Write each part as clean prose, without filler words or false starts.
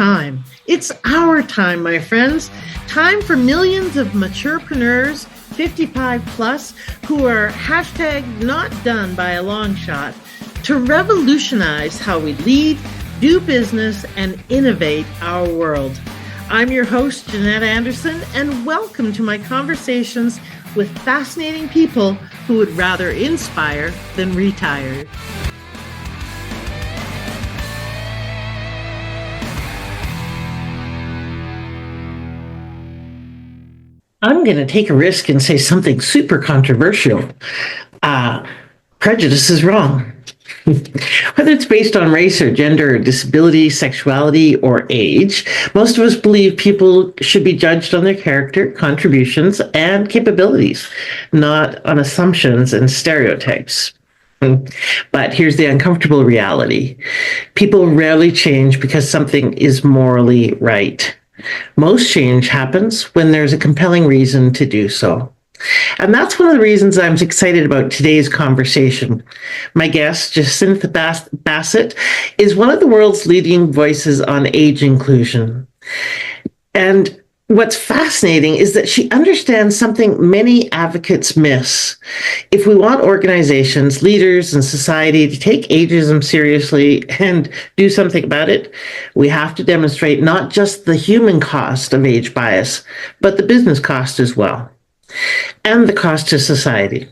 time. It's our time, my friends. Time for millions of maturepreneurs, 55 plus, who are hashtag not done by a long shot, to revolutionize how we lead, do business, and innovate our world. I'm your host, Jeanette Anderson, and welcome to my conversations with fascinating people who would rather inspire than retire. I'm going to take a risk and say something super controversial. Prejudice is wrong. Whether it's based on race or gender or disability, sexuality, or age, most of us believe people should be judged on their character, contributions, and capabilities, not on assumptions and stereotypes. But here's the uncomfortable reality. People rarely change because something is morally right. Most change happens when there's a compelling reason to do so. And that's one of the reasons I'm excited about today's conversation. My guest, Jacynth Bassett, is one of the world's leading voices on age inclusion. And what's fascinating is that she understands something many advocates miss. If we want organizations, leaders, and society to take ageism seriously and do something about it, we have to demonstrate not just the human cost of age bias, but the business cost as well, and the cost to society.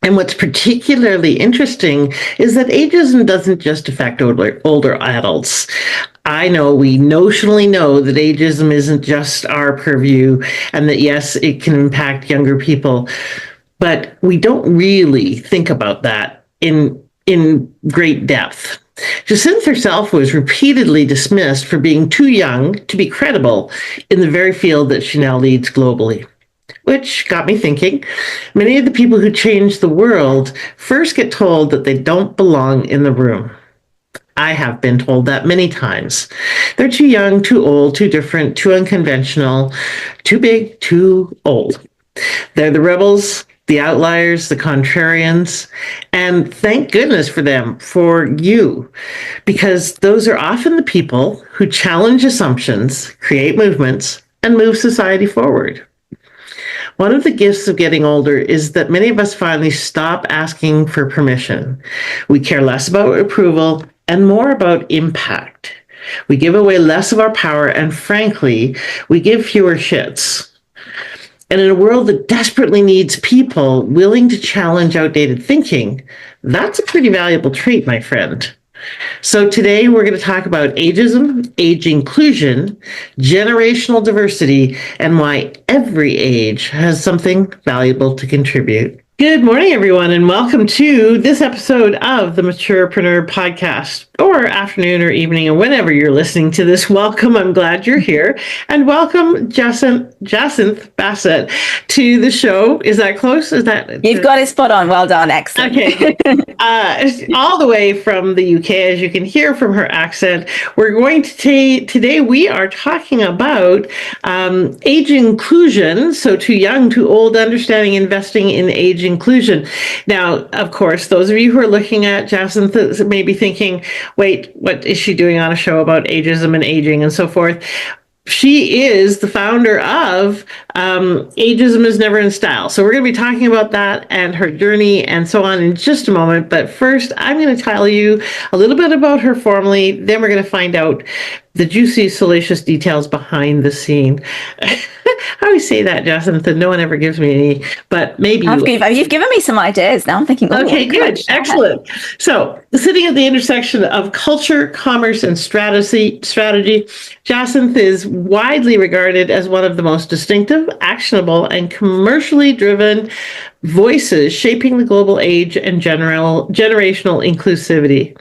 And what's particularly interesting is that ageism doesn't just affect older adults. I know we notionally know that ageism isn't just our purview and that, yes, it can impact younger people, but we don't really think about that in great depth. Jacynth herself was repeatedly dismissed for being too young to be credible in the very field that she now leads globally. Which got me thinking, many of the people who change the world first get told that they don't belong in the room. I have been told that many times. They're too young, too old, too different, too unconventional, too big, too old. They're the rebels, the outliers, the contrarians, and thank goodness for them, for you, because those are often the people who challenge assumptions, create movements, and move society forward. One of the gifts of getting older is that many of us finally stop asking for permission. We care less about approval and more about impact. We give away less of our power, and frankly, we give fewer shits. And in a world that desperately needs people willing to challenge outdated thinking, that's a pretty valuable trait, my friend. So today we're going to talk about ageism, age inclusion, generational diversity, and why every age has something valuable to contribute. Good morning, everyone, and welcome to this episode of the Maturepreneur Podcast, or afternoon or evening, or whenever you're listening to this. Welcome. I'm glad you're here. And welcome, Jacynth Bassett, to the show. Is that close? Is that You've got it spot on. Well done. Excellent. Okay. All the way from the UK, as you can hear from her accent. We're going to today we are talking about age inclusion. So too young, too old, understanding investing in age inclusion. Now, of course, those of you who are looking at Jacynth may be thinking, wait, what is she doing on a show about ageism and aging and so forth? She is the founder of Ageism is Never in Style. So we're going to be talking about that and her journey and so on in just a moment. But first, I'm going to tell you a little bit about her formally. Then we're going to find out the juicy, salacious details behind the scene. How do you say that, Jacynth? No one ever gives me any, but maybe you've given me some ideas. Now I'm thinking, okay, good. Excellent. So sitting at the intersection of culture, commerce, and strategy, Jacynth is widely regarded as one of the most distinctive, actionable, and commercially driven voices shaping the global age and generational inclusivity.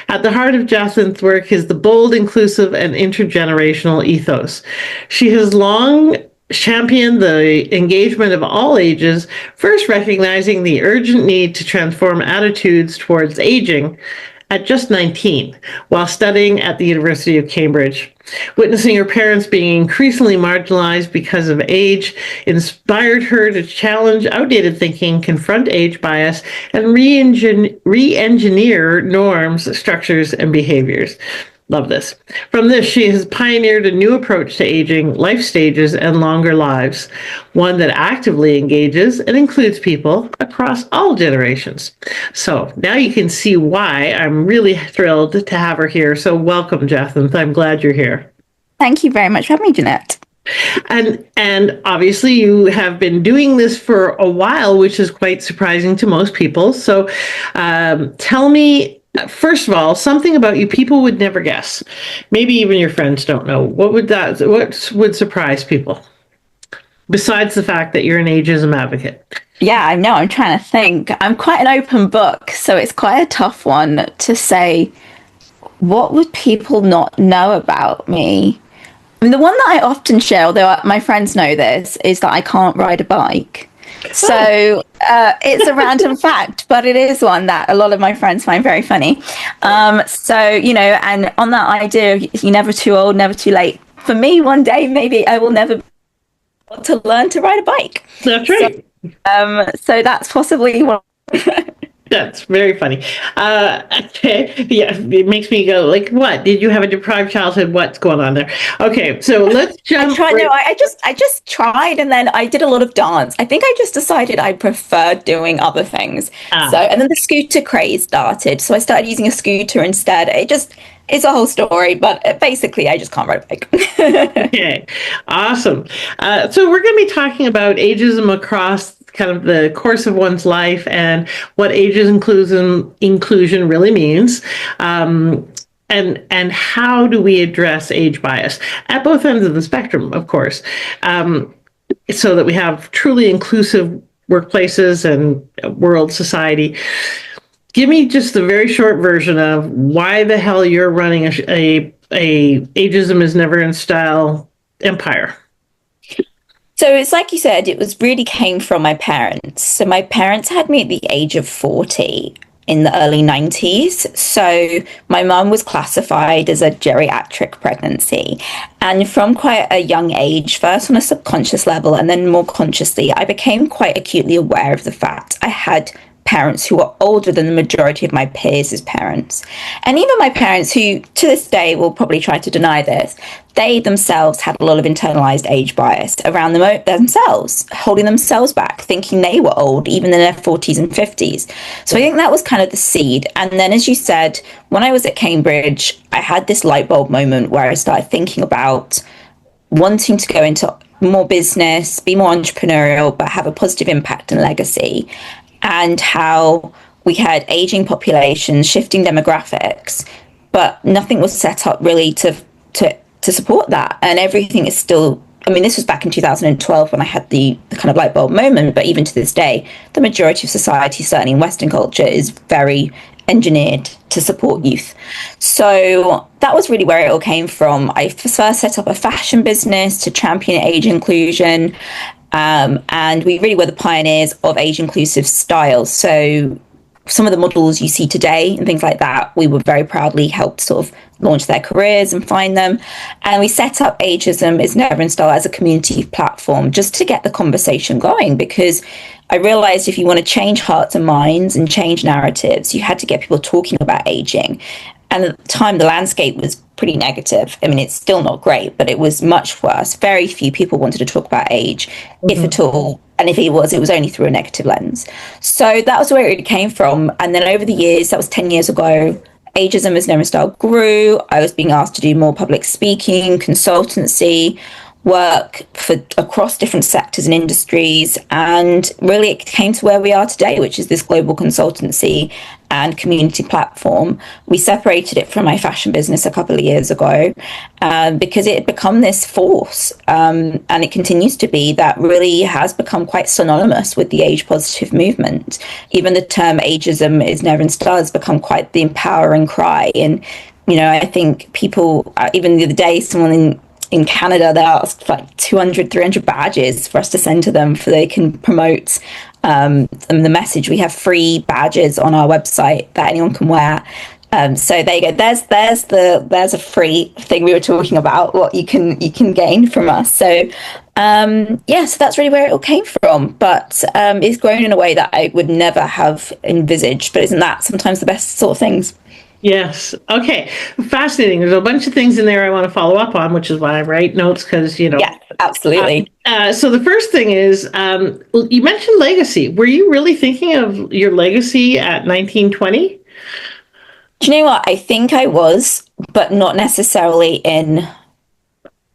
At the heart of Jacynth's work is the bold, inclusive, and intergenerational ethos. She has long championed the engagement of all ages, first recognizing the urgent need to transform attitudes towards aging at just 19, while studying at the University of Cambridge. Witnessing her parents being increasingly marginalized because of age inspired her to challenge outdated thinking, confront age bias, and re-engineer norms, structures, and behaviors. Love this. From this, she has pioneered a new approach to aging, life stages, and longer lives, one that actively engages and includes people across all generations. So now you can see why I'm really thrilled to have her here. So welcome, Jacynth. I'm glad you're here. Thank you very much for having me, Jeanette. And obviously you have been doing this for a while, which is quite surprising to most people. So tell me, first of all, something about you people would never guess. Maybe even your friends don't know. What would surprise people? Besides the fact that you're an ageism advocate. Yeah, I know. I'm trying to think. I'm quite an open book, so it's quite a tough one to say, what would people not know about me? I mean, the one that I often share, although my friends know this, is that I can't ride a bike. So it's a random fact, but it is one that a lot of my friends find very funny. So, you know, and on that idea, you're never too old, never too late. For me, one day, maybe I will never be able to learn to ride a bike. That's right. So that's possibly one. That's very funny. Okay. Yeah, it makes me go like, what? Did you have a deprived childhood? What's going on there? Okay, so let's jump. I just tried, and then I did a lot of dance. I think I just decided I preferred doing other things. So, and then the scooter craze started. So I started using a scooter instead. It's a whole story, but basically I just can't ride a bike. Okay, awesome. So we're going to be talking about ageism across kind of the course of one's life and what ageism inclusion really means. And how do we address age bias at both ends of the spectrum, of course, so that we have truly inclusive workplaces and world society. Give me just the very short version of why the hell you're running a ageism is never in style empire. So it's like you said, it really came from my parents. So my parents had me at the age of 40 in the early 90s. So my mum was classified as a geriatric pregnancy. And from quite a young age, first on a subconscious level and then more consciously, I became quite acutely aware of the fact I had parents who were older than the majority of my peers' parents. And even my parents, who to this day will probably try to deny this, they themselves had a lot of internalized age bias around themselves, holding themselves back, thinking they were old, even in their 40s and 50s. So I think that was kind of the seed. And then, as you said, when I was at Cambridge, I had this light bulb moment where I started thinking about wanting to go into more business, be more entrepreneurial, but have a positive impact and legacy. And how we had aging populations, shifting demographics, but nothing was set up really to support that. And everything is still, I mean, this was back in 2012 when I had the kind of light bulb moment, but even to this day, the majority of society, certainly in Western culture, is very engineered to support youth. So that was really where it all came from. I first set up a fashion business to champion age inclusion. And we really were the pioneers of age inclusive styles. So some of the models you see today and things like that, we would very proudly help sort of launch their careers and find them. And we set up Ageism is Never in Style as a community platform just to get the conversation going, because I realized if you want to change hearts and minds and change narratives, you had to get people talking about aging. And at the time, the landscape was pretty negative. I mean, it's still not great, but it was much worse. Very few people wanted to talk about age, if at all. And if it was only through a negative lens. So that was where it came from. And then over the years, that was 10 years ago, Ageism is Never in Style grew. I was being asked to do more public speaking, consultancy, work across different sectors and industries, and really it came to where we are today, which is this global consultancy and community platform. We separated it from my fashion business a couple of years ago because it had become this force, and it continues to be, that really has become quite synonymous with the age positive movement. Even the term ageism is never in style has become quite the empowering cry. And you know, I think people, even the other day, someone in Canada, they asked like 200, 300 badges for us to send to them so they can promote the message. We have free badges on our website that anyone can wear. So there you go. There's a free thing we were talking about, what you can gain from us. So so that's really where it all came from. But it's grown in a way that I would never have envisaged. But isn't that sometimes the best sort of things? Yes. Okay. Fascinating. There's a bunch of things in there I want to follow up on, which is why I write notes because, Yeah, absolutely. So the first thing is, well, you mentioned legacy. Were you really thinking of your legacy at 1920? Do you know what? I think I was, but not necessarily in.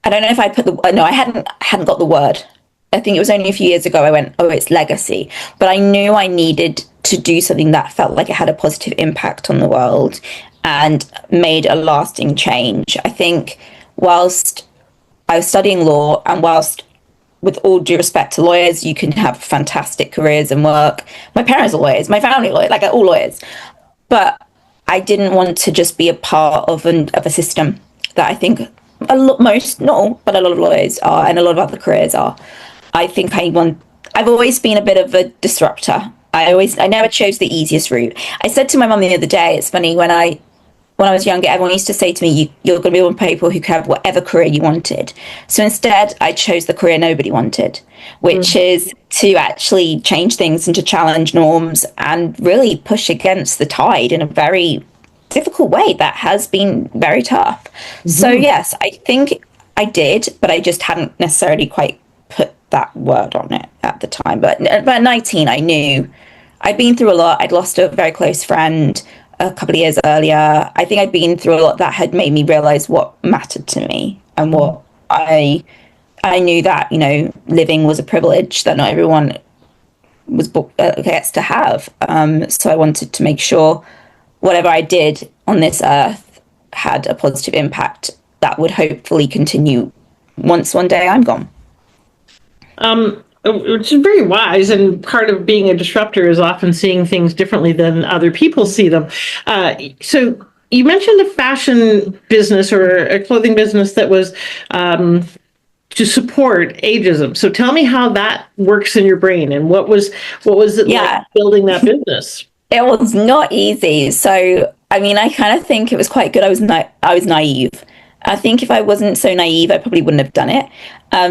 I don't know if I put the no. I hadn't got the word. I think it was only a few years ago I went, oh, it's legacy. But I knew I needed to do something that felt like it had a positive impact on the world and made a lasting change. I think whilst I was studying law, and whilst, with all due respect to lawyers, you can have fantastic careers and work. My parents are lawyers, my family lawyers, like all lawyers. But I didn't want to just be a part of a system that I think not all, but a lot of lawyers are, and a lot of other careers are. I think I've always been a bit of a disruptor. I never chose the easiest route. I said to my mum the other day, it's funny, when I was younger, everyone used to say to me, you're going to be one of the people who could have whatever career you wanted. So instead, I chose the career nobody wanted, which is to actually change things and to challenge norms and really push against the tide in a very difficult way that has been very tough. So yes, I think I did, but I just hadn't necessarily quite put that word on it at the time. But at 19, I knew I'd been through a lot. I'd lost a very close friend a couple of years earlier. I think I'd been through a lot that had made me realize what mattered to me and what I knew that, living was a privilege that not everyone gets to have. So I wanted to make sure whatever I did on this earth had a positive impact that would hopefully continue once one day I'm gone. Which is very wise, and part of being a disruptor is often seeing things differently than other people see them. So you mentioned a fashion business or a clothing business that was to support ageism. So tell me how that works in your brain, and what was it like building that business? It was not easy. So I mean, I kind of think it was quite good. I was naive. I think if I wasn't so naive, I probably wouldn't have done it.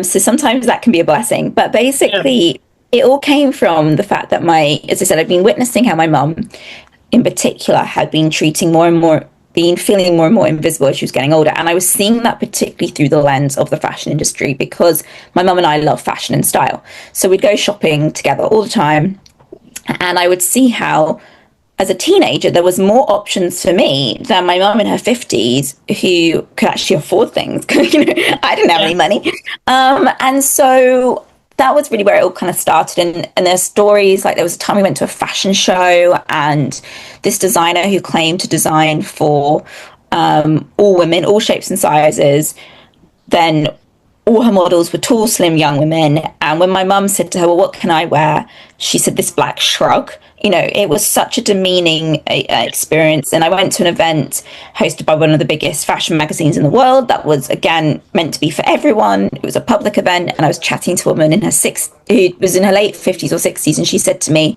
So sometimes that can be a blessing. But basically, it all came from the fact that as I said, I've been witnessing how my mum, in particular, had been feeling more and more invisible as she was getting older. And I was seeing that particularly through the lens of the fashion industry, because my mum and I love fashion and style. So we'd go shopping together all the time. And I would see how, as a teenager, there was more options for me than my mum in her 50s who could actually afford things. I didn't have any money. And so that was really where it all kind of started. And there's stories, like there was a time we went to a fashion show, and this designer who claimed to design for all women, all shapes and sizes, then all her models were tall, slim, young women. And when my mum said to her, well, what can I wear? She said this black shrug. It was such a demeaning experience. And I went to an event hosted by one of the biggest fashion magazines in the world that was, again, meant to be for everyone. It was a public event. And I was chatting to a woman who was in her late 50s or 60s. And she said to me,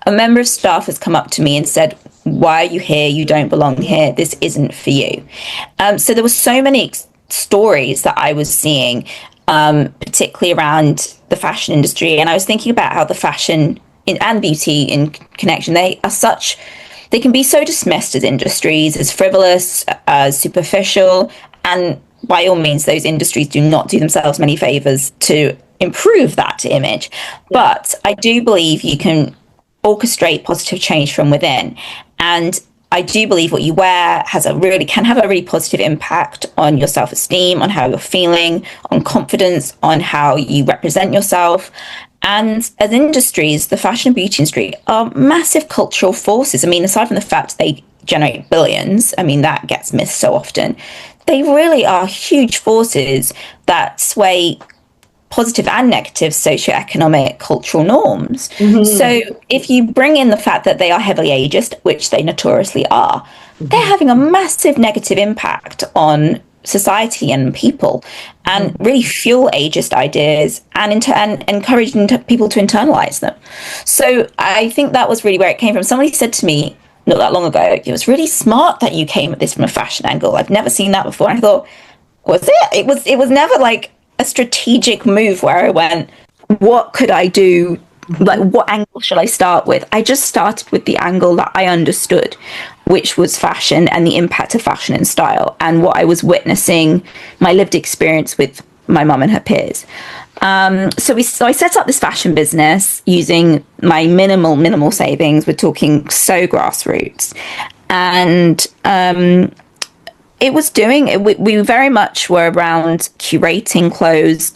a member of staff has come up to me and said, why are you here? You don't belong here. This isn't for you. So there were so many stories that I was seeing, particularly around the fashion industry. And I was thinking about how the fashion and beauty in connection, they can be so dismissed as industries, as frivolous, as superficial. And by all means, those industries do not do themselves many favors to improve that image. But I do believe you can orchestrate positive change from within. And I do believe what you wear can have a really positive impact on your self-esteem, on how you're feeling, on confidence, on how you represent yourself. And as industries, the fashion and beauty industry are massive cultural forces. I mean, aside from the fact they generate billions, I mean, that gets missed so often. They really are huge forces that sway positive and negative socioeconomic cultural norms. So if you bring in the fact that they are heavily ageist, which they notoriously are, they're having a massive negative impact on society and people, and really fuel ageist ideas and encourage people to internalize them. So I think that was really where it came from. Somebody said to me not that long ago, it was really smart that you came at this from a fashion angle. I've never seen that before. And I thought, was it? It was never like a strategic move where I went, what could I do Like, what angle should I start with? I just started with the angle that I understood, which was fashion and the impact of fashion and style, and what I was witnessing, my lived experience with my mum and her peers. So I set up this fashion business using my minimal savings. We're talking so grassroots, and it was doing it. We very much were around curating clothes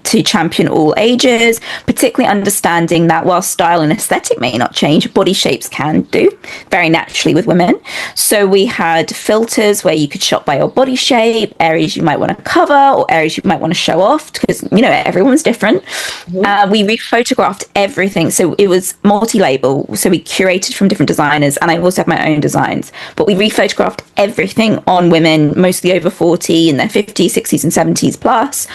to champion all ages, particularly understanding that while style and aesthetic may not change, body shapes can do very naturally with women. So we had filters where you could shop by your body shape, areas you might want to cover or areas you might want to show off, because, you know, everyone's different. We rephotographed everything. So it was multi-label. So we curated from different designers, and I also have my own designs, but we rephotographed everything on women, mostly over 40, in their 50s, 60s and 70s plus.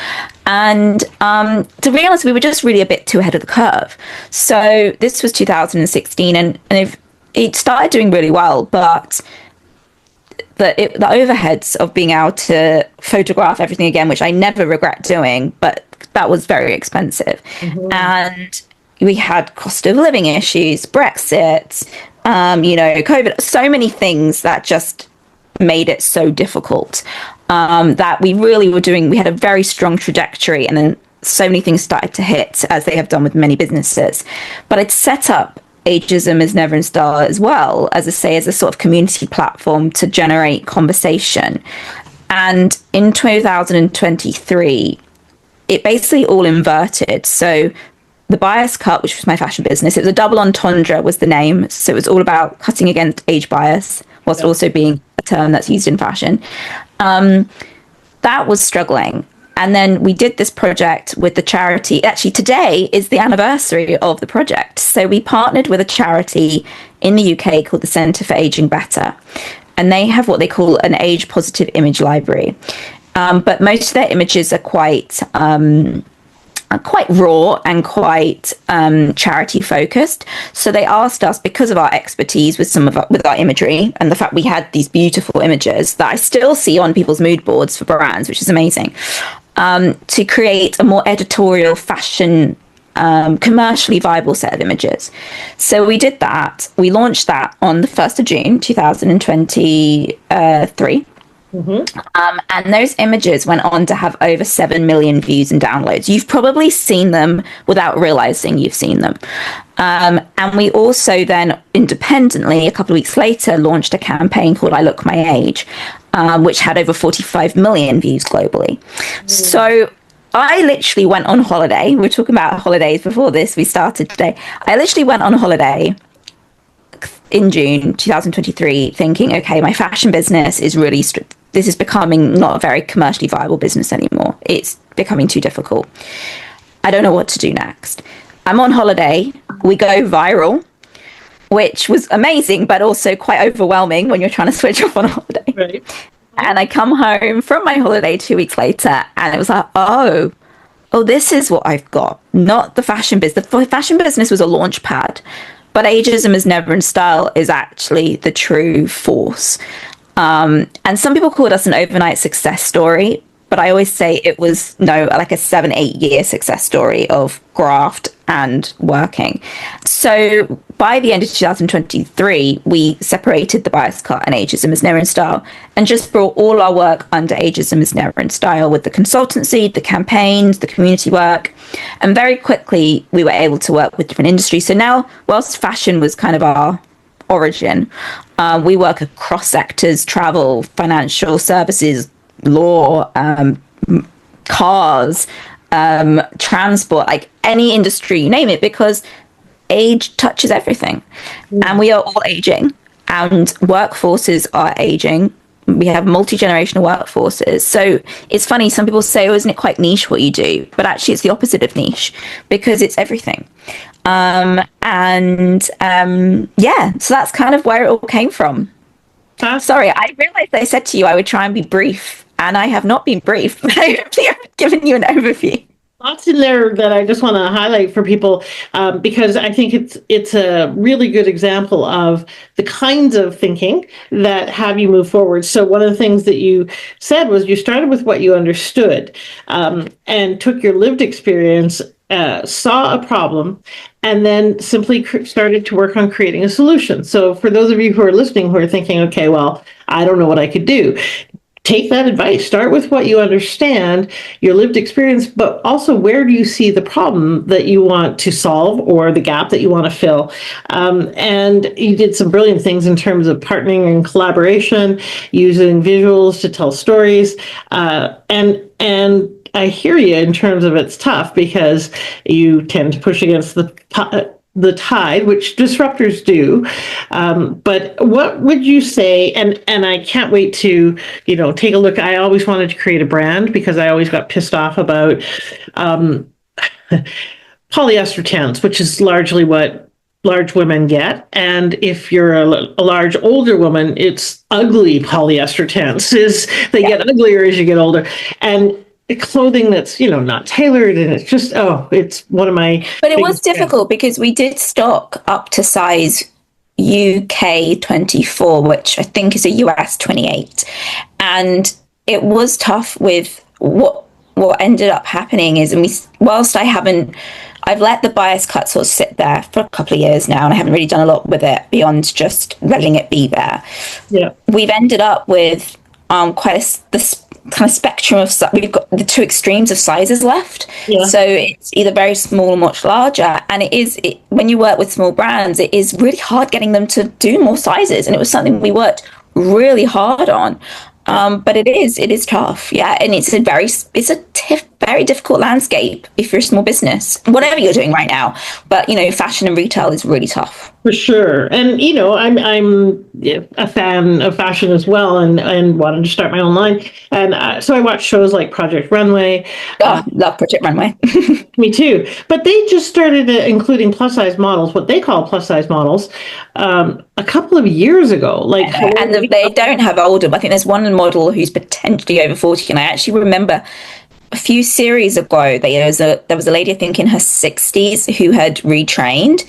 And to be honest, we were just really a bit too ahead of the curve. So this was 2016, and it started doing really well, but the overheads of being able to photograph everything again, which I never regret doing, but that was very expensive. And we had cost of living issues, Brexit, COVID, so many things that just made it so difficult. That we really were doing, we had a very strong trajectory, and then so many things started to hit, as they have done with many businesses. But I'd set up Ageism is Never in Style as well, as I say, as a sort of community platform to generate conversation. And in 2023, it basically all inverted. So the Bias Cut, which was my fashion business, it was a double entendre was the name. So it was all about cutting against age bias, whilst also being a term that's used in fashion. That was struggling. And then we did this project with the charity. Actually, today is the anniversary of the project. So we partnered with a charity in the UK called the Centre for Aging Better. And they have what they call an age positive image library. But most of their images are quite raw and quite charity focused. So they asked us, because of our expertise with with our imagery and the fact we had these beautiful images that I still see on people's mood boards for brands, which is amazing, to create a more editorial fashion, commercially viable set of images. So we did that. We launched that on the 1st of June, 2023. And those images went on to have over 7 million views and downloads. You've probably seen them without realizing you've seen them. And we also then independently, a couple of weeks later, launched a campaign called I Look My Age, which had over 45 million views globally. So I literally went on holiday. We were talking about holidays before this. We started today. I literally went on holiday in June 2023 thinking, okay, my fashion business is really this is becoming not a very commercially viable business anymore. It's becoming too difficult. I don't know what to do next. I'm on holiday. We go viral, which was amazing, but also quite overwhelming when you're trying to switch off on a holiday. Right. And I come home from my holiday 2 weeks later, and it was like, oh, this is what I've got. Not the fashion business. The fashion business was a launch pad, but Ageism is Never in Style is actually the true force. And some people called us an overnight success story, but I always say it was like a 7-8 year success story of graft and working. So by the end of 2023, we separated the Bias Cut and Ageism is Never in Style, and just brought all our work under Ageism is Never in Style, with the consultancy, the campaigns, the community work. And very quickly, we were able to work with different industries. So now, whilst fashion was kind of our origin, we work across sectors: travel, financial services, law, cars, transport, like any industry, you name it, because age touches everything. And we are all aging, and workforces are aging. We have multi-generational workforces. So it's funny, some people say, oh, isn't it quite niche what you do? But actually it's the opposite of niche, because it's everything. So that's kind of where it all came from. Sorry, I realized I said to you I would try and be brief, and I have not been brief. Hopefully I've given you an overview. lots in there that I just want to highlight for people, because I think it's a really good example of the kinds of thinking that have you move forward. So one of the things that you said was you started with what you understood, and took your lived experience, saw a problem, and then simply started to work on creating a solution. So for those of you who are listening who are thinking, okay, well, I don't know what I could do, take that advice. Start with what you understand, your lived experience, but also where do you see the problem that you want to solve or the gap that you want to fill? And you did some brilliant things in terms of partnering and collaboration, using visuals to tell stories, and I hear you in terms of it's tough because you tend to push against the tide, which disruptors do. But what would you say? And I can't wait to, take a look. I always wanted to create a brand because I always got pissed off about polyester tents, which is largely what large women get. And if you're a large older woman, it's ugly polyester tents. They get uglier as you get older. And clothing that's not tailored, and it's just it's one of my but it was difficult because we did stock up to size UK 24, which I think is a US 28, and it was tough with what ended up happening is, and whilst I've let the bias cut sort of sit there for a couple of years now, and I haven't really done a lot with it beyond just letting it be there. We've ended up with this kind of spectrum of we've got the two extremes of sizes left. So it's either very small or much larger, and when you work with small brands, it is really hard getting them to do more sizes, and it was something we worked really hard on. But it is tough, and it's a very difficult landscape if you're a small business, whatever you're doing right now. But fashion and retail is really tough. For sure. And I'm a fan of fashion as well, and wanted to start my own line. And so I watch shows like Project Runway. Love Project Runway. Me too. But they just started including plus size models, what they call plus size models, a couple of years ago. And they don't have older. I think there's one model who's potentially over 40, and I actually remember a few series ago there was a lady, I think in her 60s, who had retrained,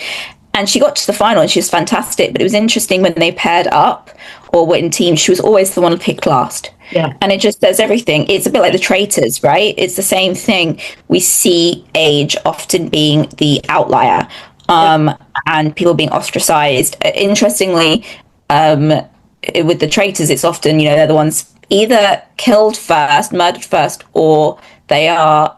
and she got to the final and she was fantastic. But it was interesting when they paired up or were in teams, she was always the one picked last. And it just does everything. It's a bit like the traitors, right? It's the same thing. We see age often being the outlier, and people being ostracized. Interestingly, with the traitors, it's often, they're the ones either killed first, murdered first, or they're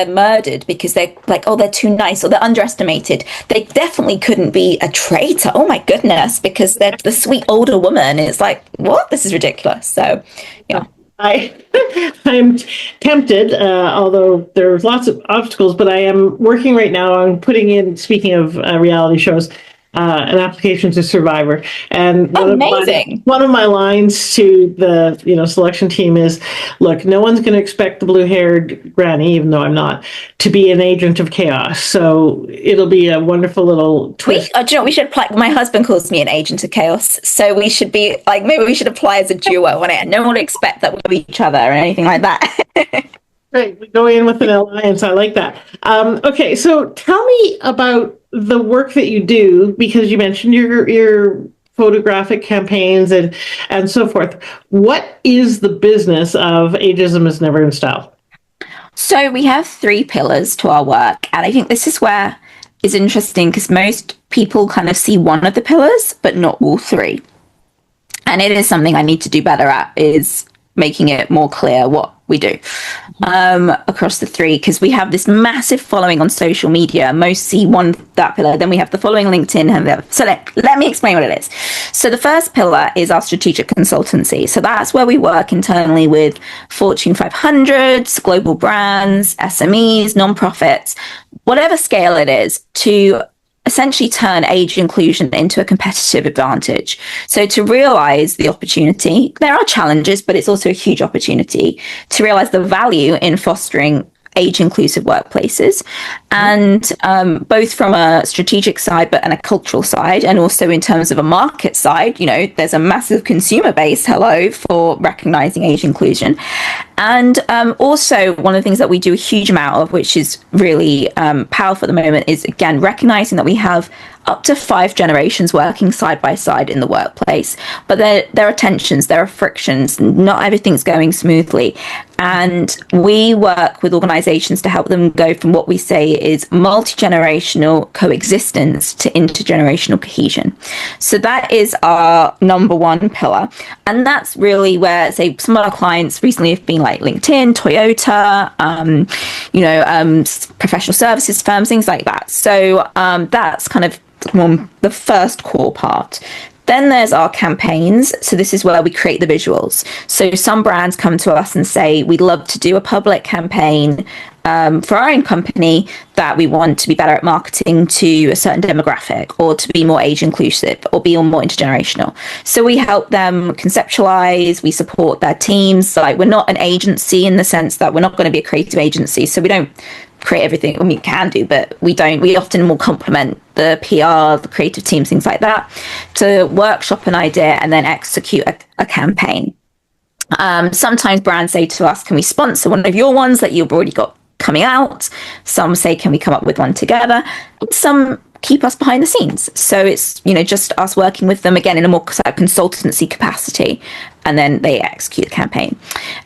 murdered because they're like, they're too nice, or they're underestimated. They definitely couldn't be a traitor. Oh my goodness, because they're the sweet older woman. It's like, what? This is ridiculous. So, I'm tempted, although there's lots of obstacles, but I am working right now on putting in, speaking of reality shows, an application to Survivor. And one of my lines to the selection team is, look, no one's going to expect the blue-haired granny, even though I'm not, to be an agent of chaos. So it'll be a wonderful little twist. Do you know what we should apply? My husband calls me an agent of chaos, so we should be like, maybe we should apply as a duo on it, and no one will expect that we'll be each other or anything like that. Right, we go in with an alliance. I like that. Okay, so tell me about the work that you do, because you mentioned your photographic campaigns and so forth. What is the business of Ageism is Never in Style? So we have 3 pillars to our work, and I think this is where it's interesting because most people kind of see one of the pillars, but not all 3. And it is something I need to do better at, is making it more clear what we do across the 3, because we have this massive following on social media. Most see that pillar, then we have the following on LinkedIn. So let me explain what it is. So the first pillar is our strategic consultancy. So that's where we work internally with Fortune 500s, global brands, SMEs, nonprofits, whatever scale it is, to essentially turn age inclusion into a competitive advantage. So to realize the opportunity, there are challenges, but it's also a huge opportunity to realize the value in fostering age inclusive workplaces, and both from a strategic side and a cultural side, and also in terms of a market side, there's a massive consumer base for recognizing age inclusion. And also one of the things that we do a huge amount of, which is really powerful at the moment, is again recognizing that we have up to 5 generations working side by side in the workplace, but there are tensions, there are frictions, not everything's going smoothly, and we work with organizations to help them go from what we say is multi-generational coexistence to intergenerational cohesion. So that is our number one pillar, and that's really where, say, some of our clients recently have been like LinkedIn, Toyota, professional services firms, things like that. So that's kind of the first core part. Then there's our campaigns. So this is where we create the visuals. So some brands come to us and say, we'd love to do a public campaign for our own company that we want to be better at marketing to a certain demographic, or to be more age inclusive, or be more intergenerational. So we help them conceptualize, we support their teams. Like, we're not an agency in the sense that we're not going to be a creative agency. So we don't create everything. I mean, we can do, but we don't. We often will complement the PR, the creative teams, things like that, to workshop an idea and then execute a campaign. Sometimes brands say to us, can we sponsor one of your ones that you've already got coming out? Some say, can we come up with one together? Some keep us behind the scenes. So it's, just us working with them, again, in a more consultancy capacity, and then they execute the campaign.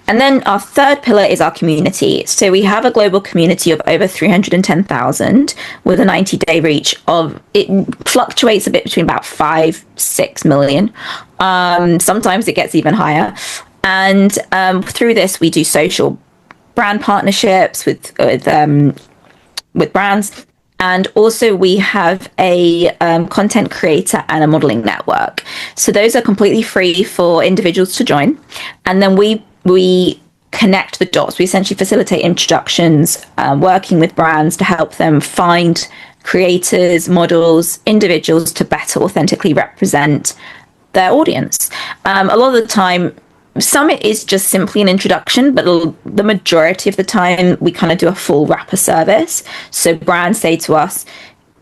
And then our third pillar is our community. So we have a global community of over 310,000 with a 90-day reach of, it fluctuates a bit between about 5-6 million. Sometimes it gets even higher. And through this, we do social brand partnerships with brands. And also we have a content creator and a modeling network. So those are completely free for individuals to join. And then we connect the dots. We essentially facilitate introductions, working with brands to help them find creators, models, individuals to better authentically represent their audience. A lot of the time, some it is just simply an introduction, but the majority of the time we kind of do a full wrapper service. So brands say to us,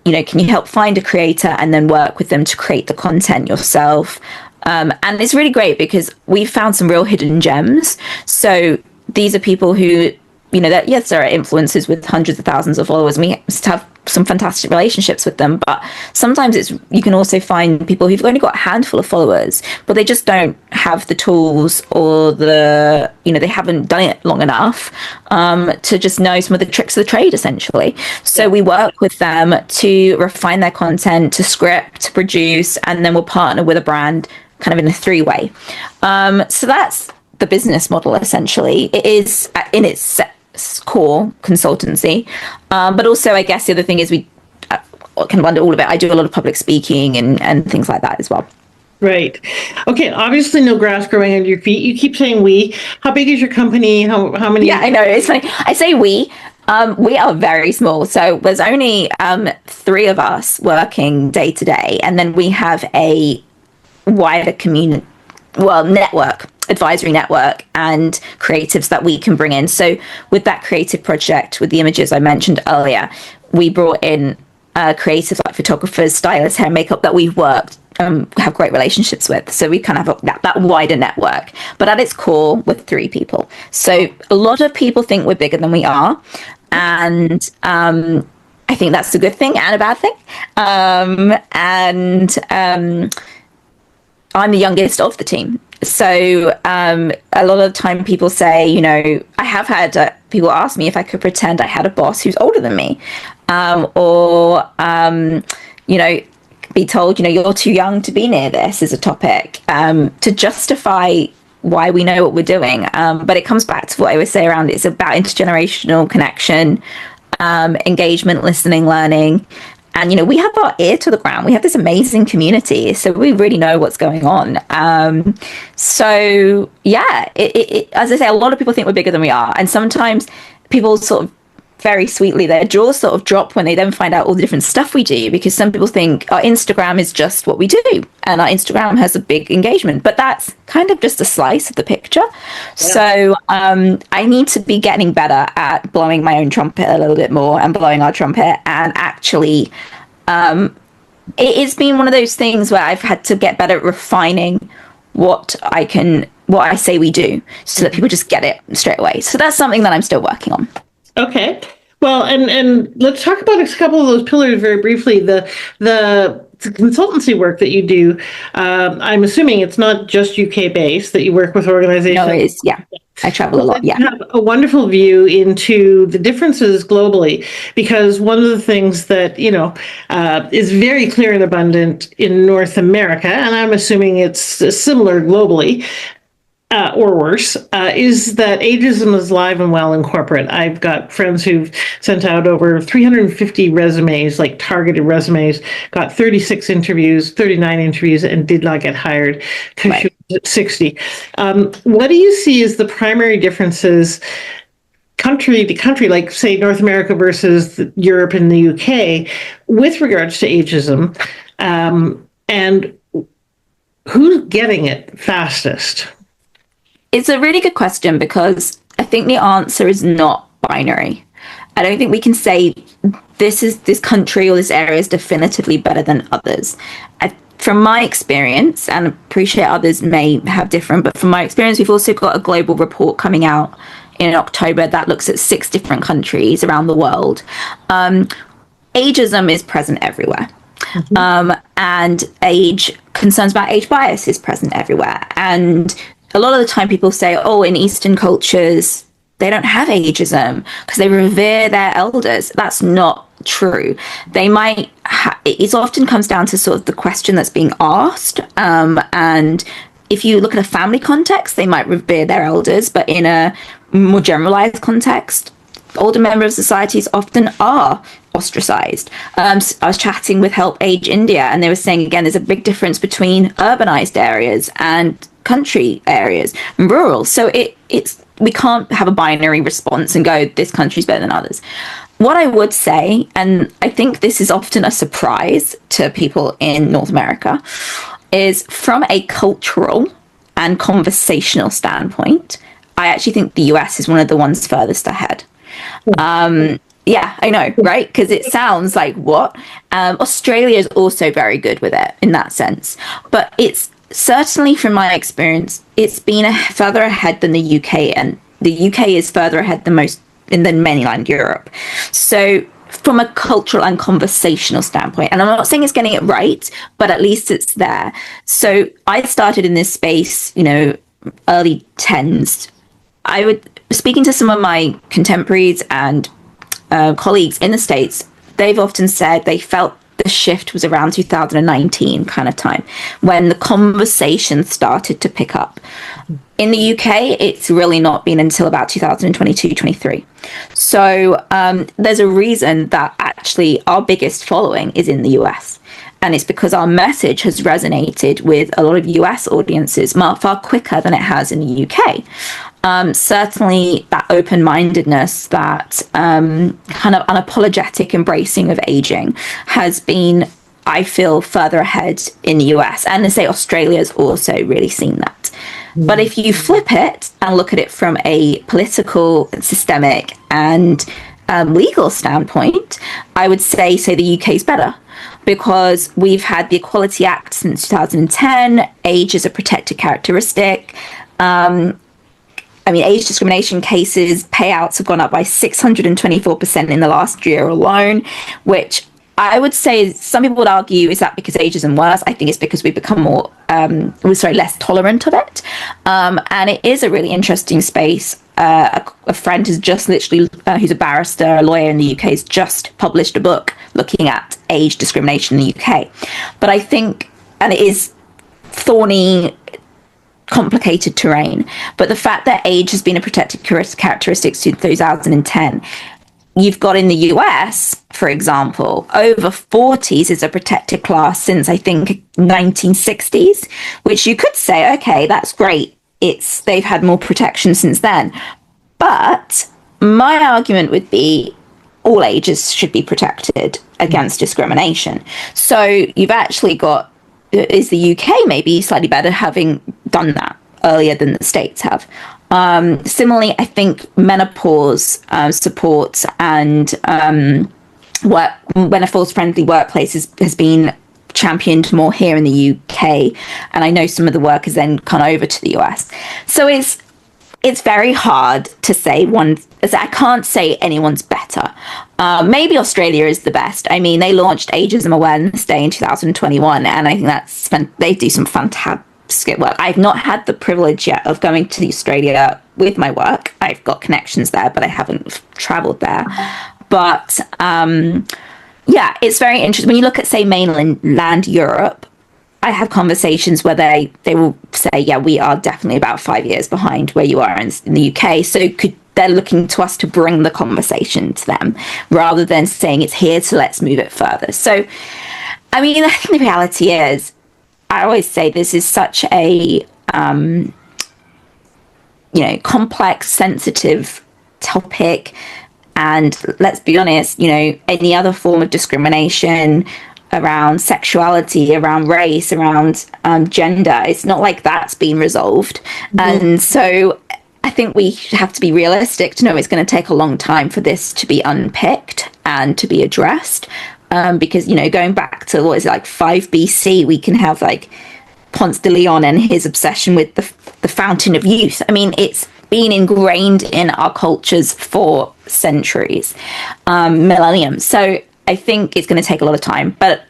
can you help find a creator, and then work with them to create the content yourself. And it's really great because we've found some real hidden gems. So these are people who, that yes, there are influencers with hundreds of thousands of followers, and we have some fantastic relationships with them, but sometimes you can also find people who've only got a handful of followers, but they just don't have the tools, or they haven't done it long enough to just know some of the tricks of the trade, essentially. So we work with them to refine their content, to script, to produce, and then we'll partner with a brand kind of in a 3-way. So that's the business model, essentially. It is in its core consultancy, but also I guess the other thing is we kind of under all of it, I do a lot of public speaking and things like that as well. Right. Okay. Obviously, no grass growing under your feet. You keep saying we. How big is your company? How many? Yeah, I know. It's funny. I say we. We are very small. So there's only 3 of us working day to day, and then we have a wider advisory network and creatives that we can bring in. So with that creative project, with the images I mentioned earlier, we brought in creatives like photographers, stylists, hair and makeup that we've worked, have great relationships with. So we kind of have that wider network. But at its core, we're 3 people. So a lot of people think we're bigger than we are. And I think that's a good thing and a bad thing. I'm the youngest of the team. So a lot of the time people say, I have had people ask me if I could pretend I had a boss who's older than me, or be told, you're too young to be near this as a topic, to justify why we know what we're doing. But it comes back to what I always say around it's about intergenerational connection, engagement, listening, learning. And, we have our ear to the ground. We have this amazing community. So we really know what's going on. So, yeah, as I say, a lot of people think we're bigger than we are. And sometimes people sort of very sweetly, their jaws sort of drop when they then find out all the different stuff we do, because some people think our Instagram is just what we do and our Instagram has a big engagement, but that's kind of just a slice of the picture. Yeah. So I need to be getting better at blowing my own trumpet a little bit more and blowing our trumpet, and actually it's been one of those things where I've had to get better at refining what I say we do, so that people just get it straight away. So that's something that I'm still working on. Okay. Well, and let's talk about a couple of those pillars very briefly. The consultancy work that you do, I'm assuming it's not just UK based, that you work with organizations. No, it is. Yeah. I travel a lot. Yeah. You have a wonderful view into the differences globally, because one of the things that, is very clear and abundant in North America, and I'm assuming it's similar globally, or worse, is that ageism is alive and well in corporate. I've got friends who've sent out over 350 resumes, like targeted resumes, got 36 interviews, 39 interviews, and did not get hired because she was at 60. What do you see as the primary differences country to country, like say North America versus Europe and the UK, with regards to ageism, and who's getting it fastest? It's a really good question, because I think the answer is not binary. I don't think we can say this country or this area is definitively better than others. From my experience, and appreciate others may have different, but from my experience, we've also got a global report coming out in October that looks at 6 different countries around the world. Ageism is present everywhere. And concerns about age bias is present everywhere. And a lot of the time people say, in Eastern cultures, they don't have ageism because they revere their elders. That's not true. They might, it often comes down to sort of the question that's being asked. And if you look at a family context, they might revere their elders, but in a more generalized context, older members of societies often are ostracized. I was chatting with Help Age India, and they were saying, again, there's a big difference between urbanized areas and country areas and rural. So we can't have a binary response and go, this country's better than others. What I would say, and I think this is often a surprise to people in North America, is from a cultural and conversational standpoint, I actually think the US is one of the ones furthest ahead. Yeah, I know, right? Because it sounds like what? Australia is also very good with it in that sense. But it's certainly, from my experience, it's been further ahead than the UK, and the UK is further ahead than mainland Europe. So from a cultural and conversational standpoint, and I'm not saying it's getting it right, but at least it's there. So I started in this space, early 10s. Speaking to some of my contemporaries and colleagues in the States, they've often said they felt the shift was around 2019 kind of time when the conversation started to pick up. In the UK, it's really not been until about 2022-23. So there's a reason that actually our biggest following is in the US. And it's because our message has resonated with a lot of US audiences far quicker than it has in the UK. Certainly that open-mindedness, that kind of unapologetic embracing of aging has been, I feel, further ahead in the US. And I say Australia's also really seen that. But if you flip it and look at it from a political, systemic and legal standpoint, I would say the UK's better, because we've had the Equality Act since 2010. Age is a protected characteristic. Age discrimination cases, payouts have gone up by 624% in the last year alone, which I would say some people would argue, is that because ageism worse? I think it's because we've become less tolerant of it. And it is a really interesting space. A friend has just literally, who's a barrister, a lawyer in the UK, has just published a book looking at age discrimination in the UK. But I think, and it is thorny, complicated terrain, but the fact that age has been a protected characteristic since 2010, you've got in the US, for example, over 40s is a protected class since I think 1960s, which you could say, okay, that's great. They've had more protection since then. But my argument would be, all ages should be protected against discrimination. So you've actually got, is the UK maybe slightly better having done that earlier than the States have. Similarly, I think menopause support and menopause-friendly workplaces has been championed more here in the UK, and I know some of the work has then gone over to the US. So it's very hard to say one. I can't say anyone's better. Maybe Australia is the best. I mean, they launched Ageism Awareness Day in 2021, and I think they do some fantastic work. I've not had the privilege yet of going to Australia with my work. I've got connections there, but I haven't traveled there. But yeah, it's very interesting. When you look at, say, mainland Europe, I have conversations where they will say, yeah, we are definitely about 5 years behind where you are in the UK. So they're looking to us to bring the conversation to them rather than saying it's here, so let's move it further. So, I mean, I think the reality is, I always say this is such a, complex, sensitive topic. And let's be honest, any other form of discrimination around sexuality, around race, around gender, it's not like that's been resolved. Mm-hmm. And so I think we have to be realistic to know it's going to take a long time for this to be unpicked and to be addressed. Because, going back to, 5 BC, we can have Ponce de Leon and his obsession with the fountain of youth. I mean, it's been ingrained in our cultures for centuries, millenniums. So I think it's going to take a lot of time, but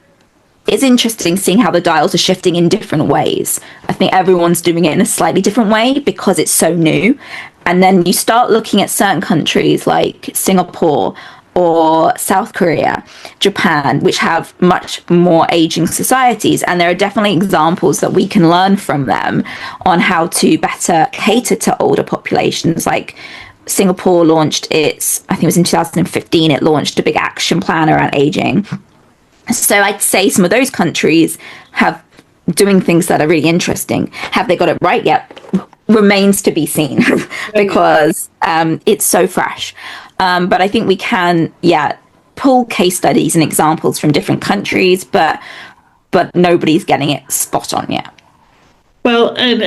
it's interesting seeing how the dials are shifting in different ways. I think everyone's doing it in a slightly different way because it's so new. And then you start looking at certain countries like Singapore or South Korea, Japan, which have much more aging societies. And there are definitely examples that we can learn from them on how to better cater to older populations. Like Singapore launched I think it was in 2015, it launched a big action plan around aging. So I'd say some of those countries have doing things that are really interesting. Have they got it right yet? Remains to be seen because it's so fresh. But I think we can, pull case studies and examples from different countries, but nobody's getting it spot on yet. Well, and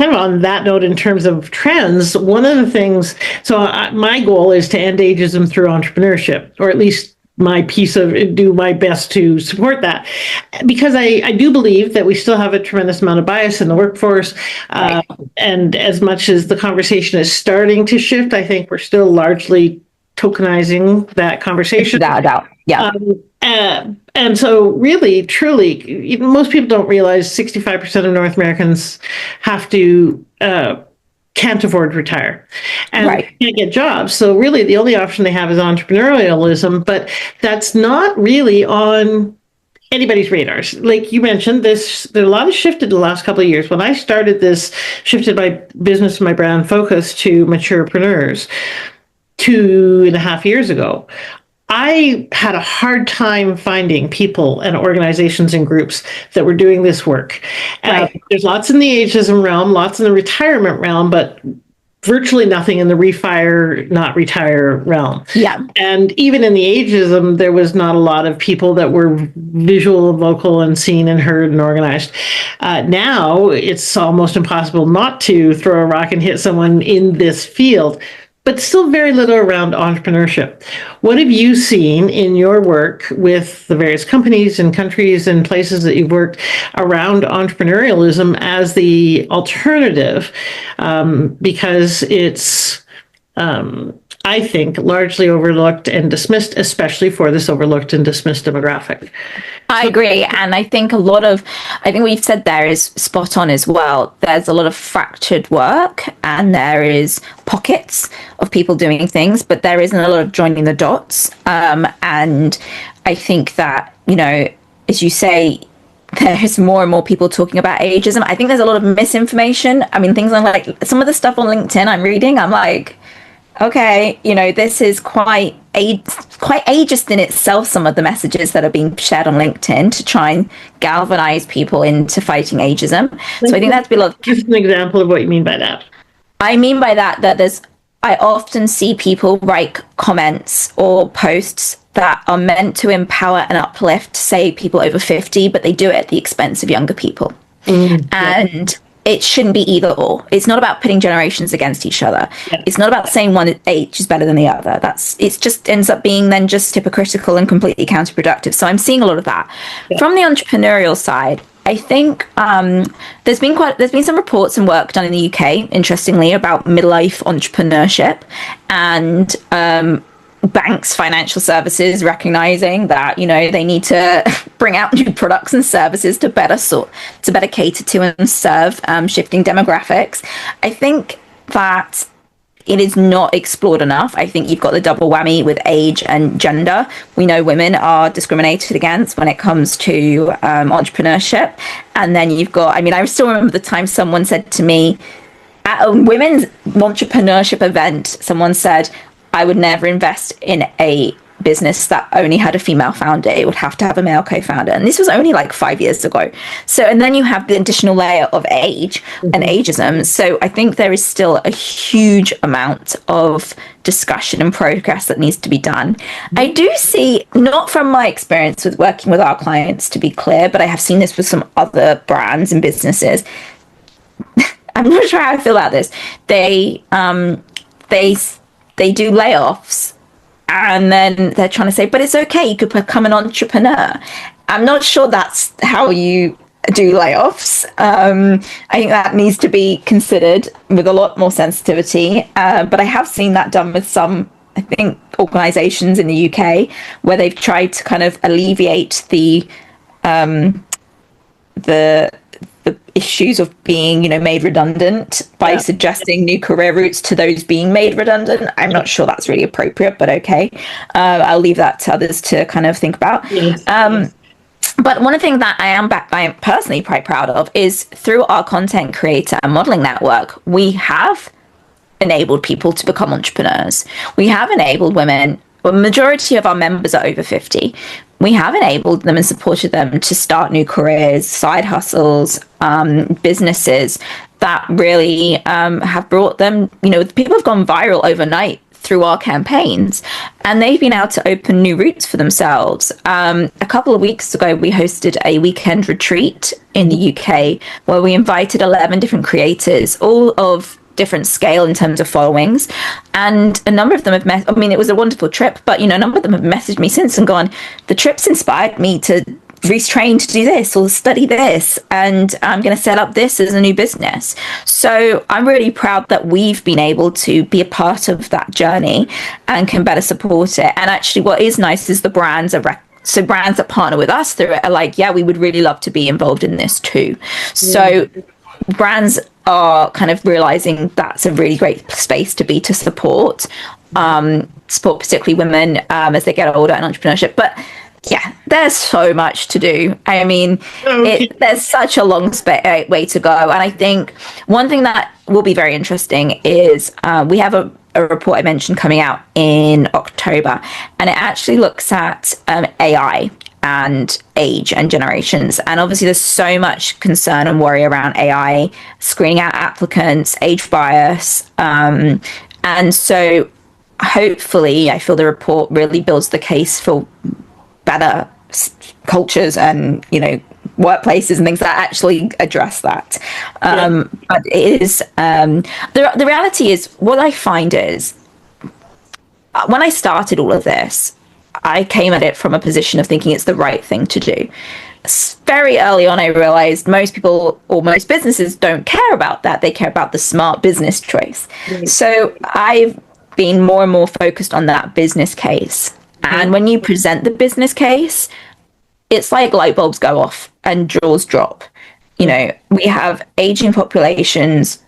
on that note, in terms of trends, one of the things, my goal is to end ageism through entrepreneurship, or at least do my best to support that, because I do believe that we still have a tremendous amount of bias in the workforce. Right. And as much as the conversation is starting to shift, I think we're still largely tokenizing that conversation. Without a doubt. Yeah. And so really, truly, most people don't realize 65% of North Americans can't afford to retire and can't get jobs. So really the only option they have is entrepreneurialism, but that's not really on anybody's radars. Like you mentioned, there's a lot of shifted the last couple of years. When I started this, shifted my business, my brand focus to Maturepreneurs 2.5 years ago. I had a hard time finding people and organizations and groups that were doing this work. There's lots in the ageism realm, lots in the retirement realm, but virtually nothing in the refire, not retire realm. Yeah. And even in the ageism, there was not a lot of people that were visual, vocal, and seen and heard and organized. Now it's almost impossible not to throw a rock and hit someone in this field, but still very little around entrepreneurship. What have you seen in your work with the various companies and countries and places that you've worked around entrepreneurialism as the alternative? Because it's, I think, largely overlooked and dismissed, especially for this overlooked and dismissed demographic. I agree. And I think I think what you've said there is spot on as well. There's a lot of fractured work and there is pockets of people doing things, but there isn't a lot of joining the dots. And I think that, as you say, there's more and more people talking about ageism. I think there's a lot of misinformation. I mean, things like some of the stuff on LinkedIn I'm reading, I'm like, okay, this is quite ageist in itself, some of the messages that are being shared on LinkedIn to try and galvanize people into fighting ageism. So I think that's a lot. Just an example of what you mean by that. I mean by that there's I often see people write comments or posts that are meant to empower and uplift, say, people over 50, but they do it at the expense of younger people. And it shouldn't be either or. It's not about pitting generations against each other. It's not about saying one age is better than the other. It just ends up being then just hypocritical and completely counterproductive. So I'm seeing a lot of that. From the entrepreneurial side, I think there's been some reports and work done in the UK, interestingly, about midlife entrepreneurship and banks, financial services recognizing that, you know, they need to bring out new products and services to better cater to and serve shifting demographics. I think that it is not explored enough. I think you've got the double whammy with age and gender. We know women are discriminated against when it comes to entrepreneurship. And then you've got, I mean, I still remember the time someone said to me at a women's entrepreneurship event, someone said, I would never invest in a business that only had a female founder. It would have to have a male co-founder. And this was only like 5 years ago. So, and then you have the additional layer of age and ageism. So I think there is still a huge amount of discussion and progress that needs to be done. I do see, not from my experience with working with our clients, to be clear, but I have seen this with some other brands and businesses. I'm not sure how I feel about this. They do layoffs and then they're trying to say, but it's okay, you could become an entrepreneur. I'm not sure that's how you do layoffs. I think that needs to be considered with a lot more sensitivity. But I have seen that done with some, I think, organizations in the UK where they've tried to kind of alleviate the issues of being, you know, made redundant by suggesting new career routes to those being made redundant. I'm not sure that's really appropriate, but okay. I'll leave that to others to kind of think about. But one thing that I am personally quite proud of is through our content creator and modeling network, we have enabled people to become entrepreneurs. We have enabled women. Well, the majority of our members are over 50. We have enabled them and supported them to start new careers, side hustles, businesses that really have brought them, you know, people have gone viral overnight through our campaigns, and they've been able to open new routes for themselves. A couple of weeks ago, we hosted a weekend retreat in the UK where we invited 11 different creators, all of different scale in terms of followings, and a number of them have I mean, it was a wonderful trip, but, you know, a number of them have messaged me since and gone, the trip's inspired me to retrain to do this or study this, and I'm going to set up this as a new business. So I'm really proud that we've been able to be a part of that journey and can better support it. And actually what is nice is the brands are so brands that partner with us through it are like, yeah, we would really love to be involved in this too. So brands are kind of realizing that's a really great space to be, to support particularly women as they get older in entrepreneurship. But yeah, there's so much to do. I mean, there's such a long way to go. And I think one thing that will be very interesting is we have a report I mentioned coming out in October, and it actually looks at AI and age and generations. And obviously there's so much concern and worry around AI screening out applicants, age bias. And so hopefully I feel the report really builds the case for better cultures and, you know, workplaces and things that actually address that. But it is, the reality is, what I find is when I started all of this, I came at it from a position of thinking it's the right thing to do. Very early on, I realized most people or most businesses don't care about that. They care about the smart business choice. So I've been more and more focused on that business case. And when you present the business case, it's like light bulbs go off and jaws drop. You know, we have aging populations,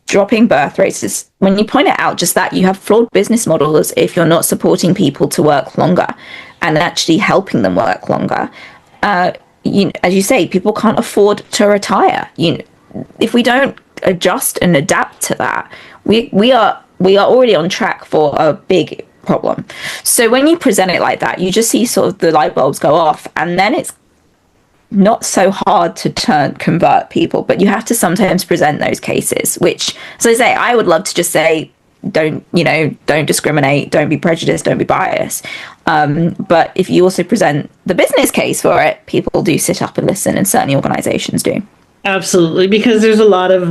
dropping birth rates. When you point it out, just that you have flawed business models if you're not supporting people to work longer and actually helping them work longer. You know, as you say, people can't afford to retire. You know, if we don't adjust and adapt to that, we are already on track for a big problem. So when you present it like that, you just see sort of the light bulbs go off, and then it's not so hard to convert people, but you have to sometimes present those cases, which, as I say, I would love to just say, don't discriminate, don't be prejudiced, don't be biased. But if you also present the business case for it, people do sit up and listen, and certainly organizations do. Absolutely, because there's a lot of,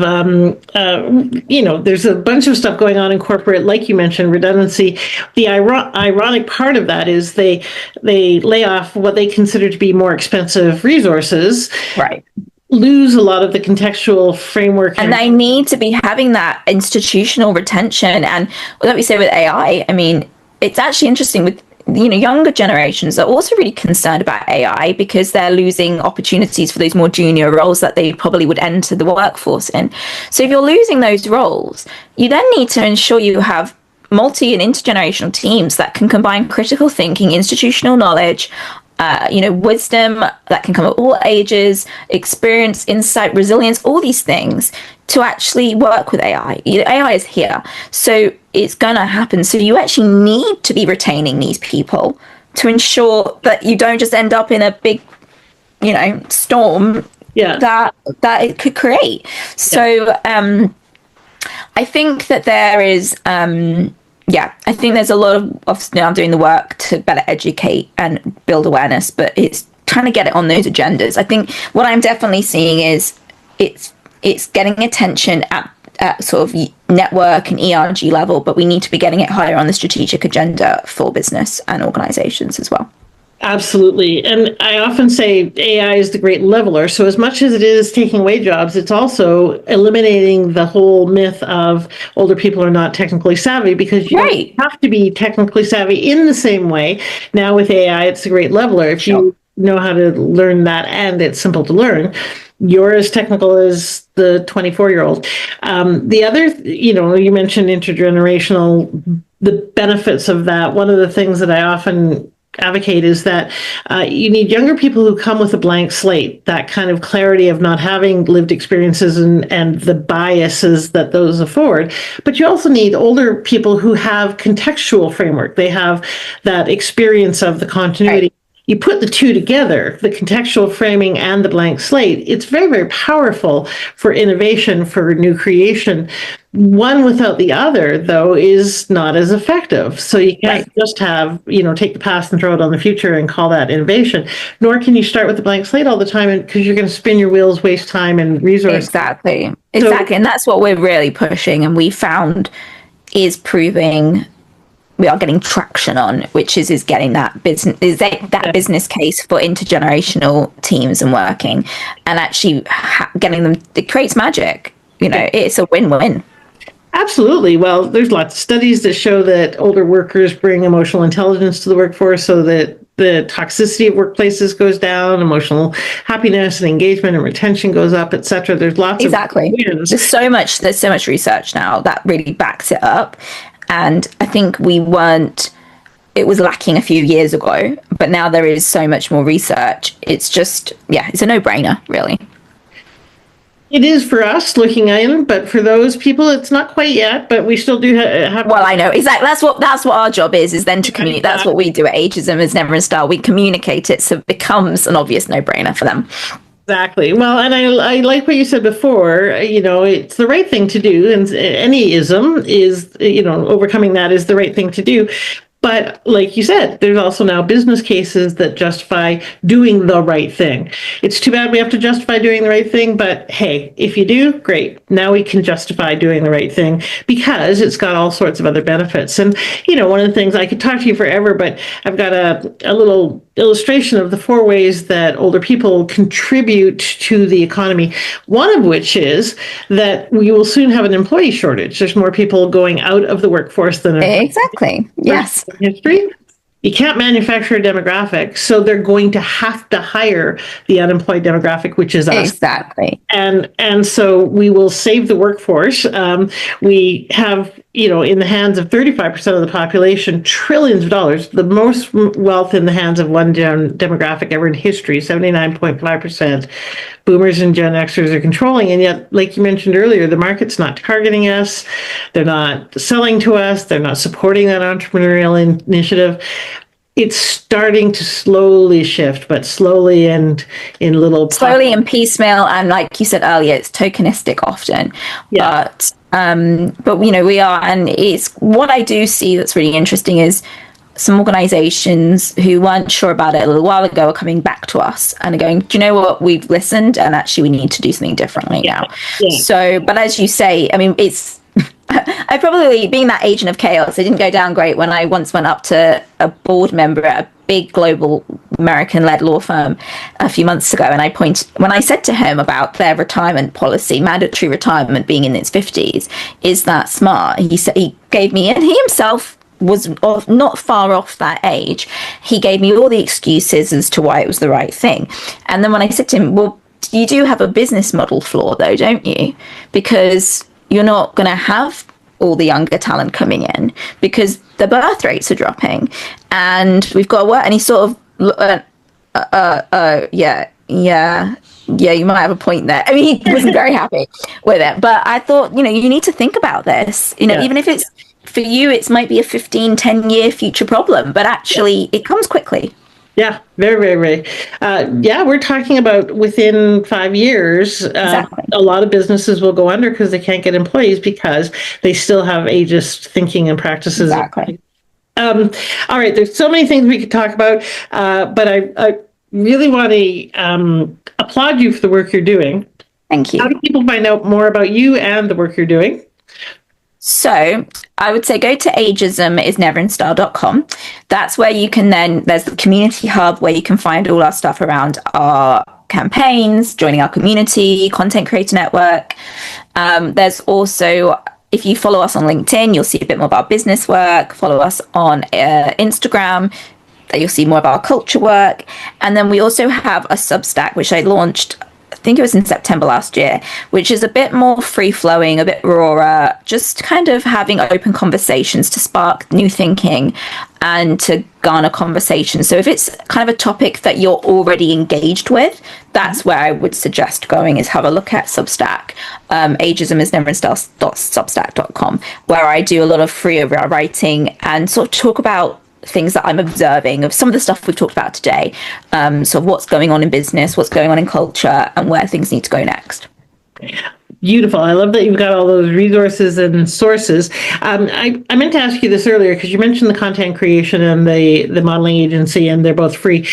there's a bunch of stuff going on in corporate, like you mentioned, redundancy. The ironic part of that is they lay off what they consider to be more expensive resources. Right. Lose a lot of the contextual framework. And they need to be having that institutional retention. And like we say with AI, I mean, it's actually interesting with younger generations are also really concerned about AI because they're losing opportunities for those more junior roles that they probably would enter the workforce in. So if you're losing those roles, you then need to ensure you have multi and intergenerational teams that can combine critical thinking, institutional knowledge, wisdom that can come at all ages, experience, insight, resilience, all these things to actually work with AI. AI is here, so it's going to happen. So you actually need to be retaining these people to ensure that you don't just end up in a big, storm that it could create. So I think that there is... I think there's a lot of now doing the work to better educate and build awareness, but it's trying to get it on those agendas. I think what I'm definitely seeing is it's getting attention at sort of network and ERG level, but we need to be getting it higher on the strategic agenda for business and organizations as well. Absolutely. And I often say AI is the great leveler. So as much as it is taking away jobs, it's also eliminating the whole myth of older people are not technically savvy, because you don't have to be technically savvy in the same way. Now with AI, it's a great leveler. If you know how to learn that and it's simple to learn, you're as technical as the 24-year-old. The other, you mentioned intergenerational, the benefits of that. One of the things that I often advocate is that you need younger people who come with a blank slate, that kind of clarity of not having lived experiences and the biases that those afford. But you also need older people who have contextual framework. They have that experience of the continuity. Right. You put the two together, the contextual framing and the blank slate, it's very, very powerful for innovation, for new creation. One without the other, though, is not as effective. So you can't just have, take the past and throw it on the future and call that innovation. Nor can you start with the blank slate all the time, because you're going to spin your wheels, waste time and resources. Exactly. And that's what we're really pushing. And we found is proving we are getting traction on, which is getting that business case for intergenerational teams and working, and actually getting them. It creates magic. It's a win-win. Absolutely. Well, there's lots of studies that show that older workers bring emotional intelligence to the workforce, so that the toxicity of workplaces goes down, emotional happiness and engagement and retention goes up, etc. There's lots of wins. There's so much research now that really backs it up. And I think it was lacking a few years ago, but now there is so much more research. It's just, it's a no-brainer, really. It is for us looking in, but for those people, it's not quite yet, but we still do have... Well, I know, exactly. That's what our job is then to communicate. That's what we do at Ageism, is Never in Style. We communicate it, so it becomes an obvious no-brainer for them. Exactly. Well, and I like what you said before, it's the right thing to do. And any ism is, overcoming that is the right thing to do. But like you said, there's also now business cases that justify doing the right thing. It's too bad we have to justify doing the right thing, but hey, if you do, great. Now we can justify doing the right thing because it's got all sorts of other benefits. And, one of the things, I could talk to you forever, but I've got a little illustration of the 4 ways that older people contribute to the economy. One of which is that we will soon have an employee shortage. There's more people going out of the workforce than exactly. Yes. History. You can't manufacture a demographic, so they're going to have to hire the unemployed demographic, which is us. Exactly. And so we will save the workforce. We have, in the hands of 35% of the population, trillions of dollars, the most wealth in the hands of one demographic ever in history, 79.5%. Boomers and Gen Xers are controlling. And yet, like you mentioned earlier, the market's not targeting us. They're not selling to us. They're not supporting that entrepreneurial initiative. it's starting to slowly shift, but slowly and in little slowly and piecemeal, and like you said earlier, it's tokenistic often. Yeah. But you know, we are, and it's what I do see that's really interesting is some organizations who weren't sure about it a little while ago are coming back to us and are going, do you know what, we've listened and actually we need to do something differently now. Yeah. So, but as you say, I mean, it's I probably, being that agent of chaos, it didn't go down great when I once went up to a board member at a big global American-led law firm a few months ago, and when I said to him about their retirement policy, mandatory retirement being in its 50s, is that smart? He said, he gave me, and he himself was not far off that age. He gave me all the excuses as to why it was the right thing. And then when I said to him, well, you do have a business model flaw though, don't you? Because you're not going to have all the younger talent coming in because the birth rates are dropping and we've got to work. And he sort of, yeah, you might have a point there. I mean, he wasn't very happy with it, but I thought, you know, you need to think about this, you know, even if it's for you, it might be a 15-10 year future problem, but actually it comes quickly. Yeah, very, very, very. Yeah, we're talking about within 5 years, exactly. A lot of businesses will go under because they can't get employees because they still have ageist thinking and practices. Exactly. All right, there's so many things we could talk about, but I really want to applaud you for the work you're doing. Thank you. How do people find out more about you and the work you're doing? So I would say go to ageism.com. That's where you can there's the community hub where you can find all our stuff around our campaigns, joining our community, content creator network. There's also, if you follow us on LinkedIn, you'll see a bit more about business work. Follow us on Instagram. You'll see more of our culture work. And then we also have a Substack, which I launched, I think it was in September last year, which is a bit more free-flowing, a bit rawer, just kind of having open conversations to spark new thinking and to garner conversation. So if it's kind of a topic that you're already engaged with, that's where I would suggest going, is have a look at Substack. Ageism.substack.com, where I do a lot of free writing and sort of talk about things that I'm observing of some of the stuff we've talked about today. So what's going on in business, what's going on in culture, and where things need to go next. Beautiful. I love that you've got all those resources and sources. I meant to ask you this earlier because you mentioned the content creation and the modeling agency, and they're both free.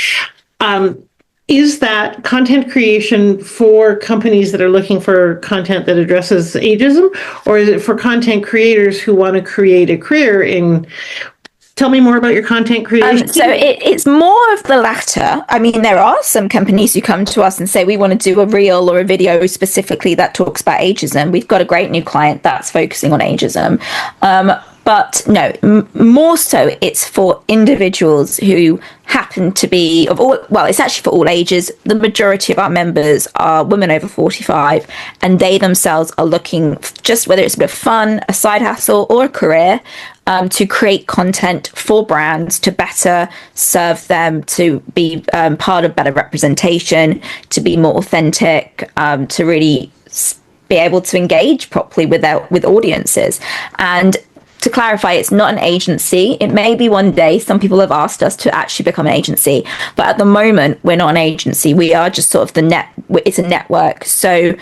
Is that content creation for companies that are looking for content that addresses ageism, or is it for content creators who want to create a career in? Tell me more about your content creation. So it's more of the latter. I mean, there are some companies who come to us and say, we want to do a reel or a video specifically that talks about ageism. We've got a great new client that's focusing on ageism. But no, more so it's for individuals who happen to be it's actually for all ages. The majority of our members are women over 45, and they themselves are looking, just whether it's a bit of fun, a side hustle, or a career, to create content for brands to better serve them, to be part of better representation, to be more authentic, to really be able to engage properly with audiences. And to clarify, it's not an agency. It may be one day. Some people have asked us to actually become an agency, but at the moment we're not an agency. We are just sort of it's a network. So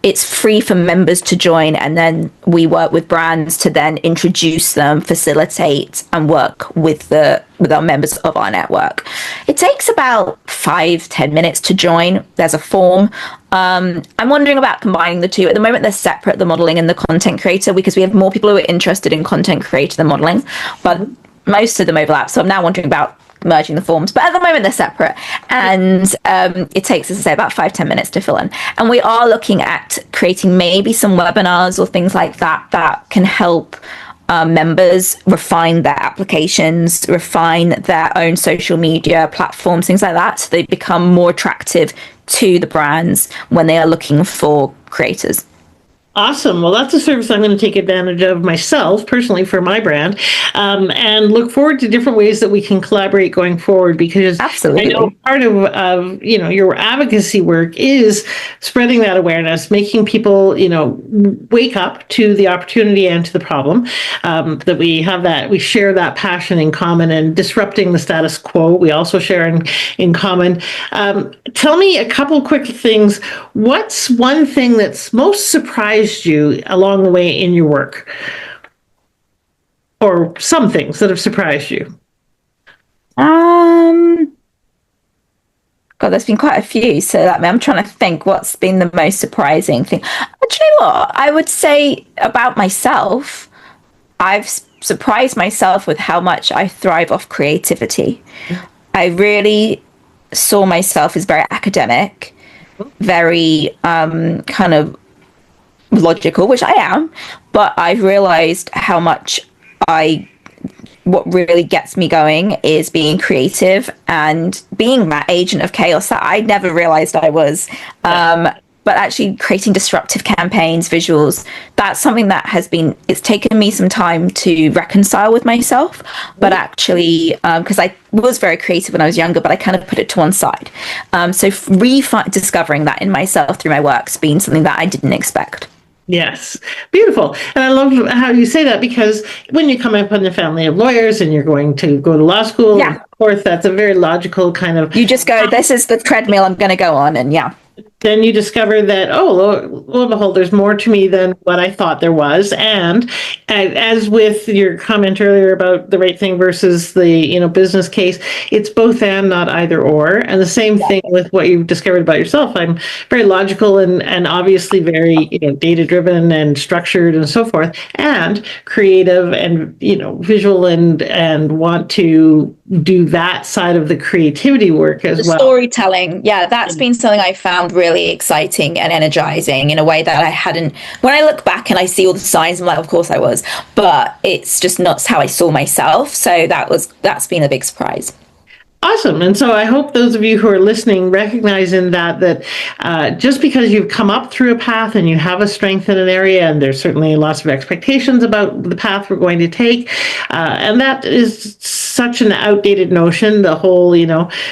it's free for members to join, and then we work with brands to then introduce them, facilitate, and work with our members of our network. It takes about 5-10 minutes to join. There's a form. I'm wondering about combining the two. At the moment, they're separate, the modeling and the content creator, because we have more people who are interested in content creator than modeling, but most of them overlap. So I'm now wondering about merging the forms, but at the moment they're separate, and it takes, as I say, about 5-10 minutes to fill in. And we are looking at creating maybe some webinars or things like that can help members refine their applications, refine their own social media platforms, things like that, so they become more attractive to the brands when they are looking for creators. Awesome. Well, that's a service I'm going to take advantage of myself personally for my brand, and look forward to different ways that we can collaborate going forward. Because I know Absolutely. part of your advocacy work is spreading that awareness, making people wake up to the opportunity and to the problem. That we share that passion in common, and disrupting the status quo. We also share in common. Tell me a couple quick things. What's one thing that's most surprised you along the way in your work, or some things that have surprised you? God, there's been quite a few. So I'm trying to think what's been the most surprising thing. Actually, what I would say about myself, I've surprised myself with how much I thrive off creativity. I really saw myself as very academic, very kind of logical, which I am, but I've realized how much what really gets me going is being creative and being that agent of chaos that I never realized I was. But actually creating disruptive campaigns, visuals, that's something that it's taken me some time to reconcile with myself. But actually, because I was very creative when I was younger, but I kind of put it to one side. So discovering that in myself through my work's been something that I didn't expect. Yes, beautiful. And I love how you say that, because when you come up in a family of lawyers and you're going to go to law school, Yeah. of course, that's a very logical kind of. You just go, this is the treadmill I'm going to go on, and yeah. Then you discover that, oh, lo and behold, there's more to me than what I thought there was. And as with your comment earlier about the right thing versus the business case, it's both and, not either or. And the same thing with what you've discovered about yourself. I'm very logical and obviously very data driven and structured and so forth, and creative and visual and want to do that side of the creativity work as well. Storytelling, yeah, that's been something I found really exciting and energizing in a way that I hadn't. When I look back and I see all the signs, I'm like, of course I was, but it's just not how I saw myself. So that's been a big surprise. Awesome. And so I hope those of you who are listening recognize in that just because you've come up through a path and you have a strength in an area, and there's certainly lots of expectations about the path we're going to take, and that is such an outdated notion, the whole,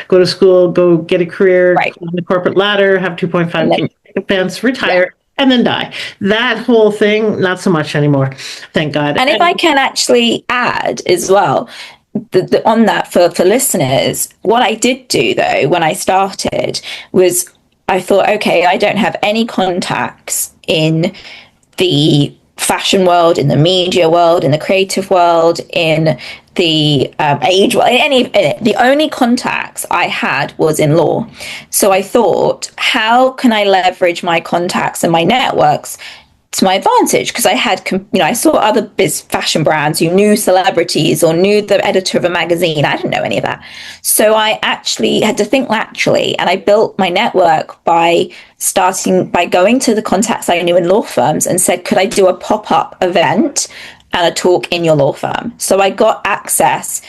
go to school, go get a career, Right. climb the corporate ladder, have 2.5 defense, retire, and then die. That whole thing, not so much anymore, thank God. And if I can actually add as well, on that for listeners, what I did do though when I started was I thought, okay, I don't have any contacts in the fashion world, in the media world, in the creative world, in the age world, the only contacts I had was in law. So I thought, how can I leverage my contacts and my networks to my advantage? Because I had, I saw other fashion brands who knew celebrities or knew the editor of a magazine. I didn't know any of that. So I actually had to think laterally, and I built my network by going to the contacts I knew in law firms and said, could I do a pop-up event and a talk in your law firm? So I got access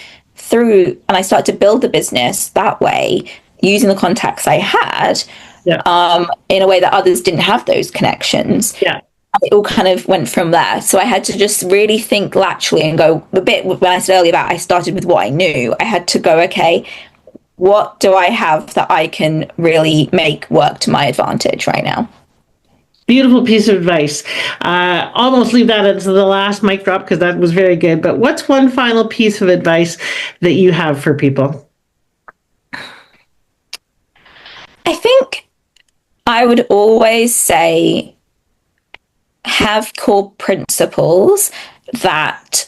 and I started to build the business that way, using the contacts I had, in a way that others didn't have those connections. Yeah. It all kind of went from there. So I had to just really think laterally and go a bit, when I said earlier about I started with what I knew, I had to go, okay, what do I have that I can really make work to my advantage right now? Beautiful piece of advice. Almost leave that as the last mic drop because that was very good. But what's one final piece of advice that you have for people? I think I would always say, have core principles that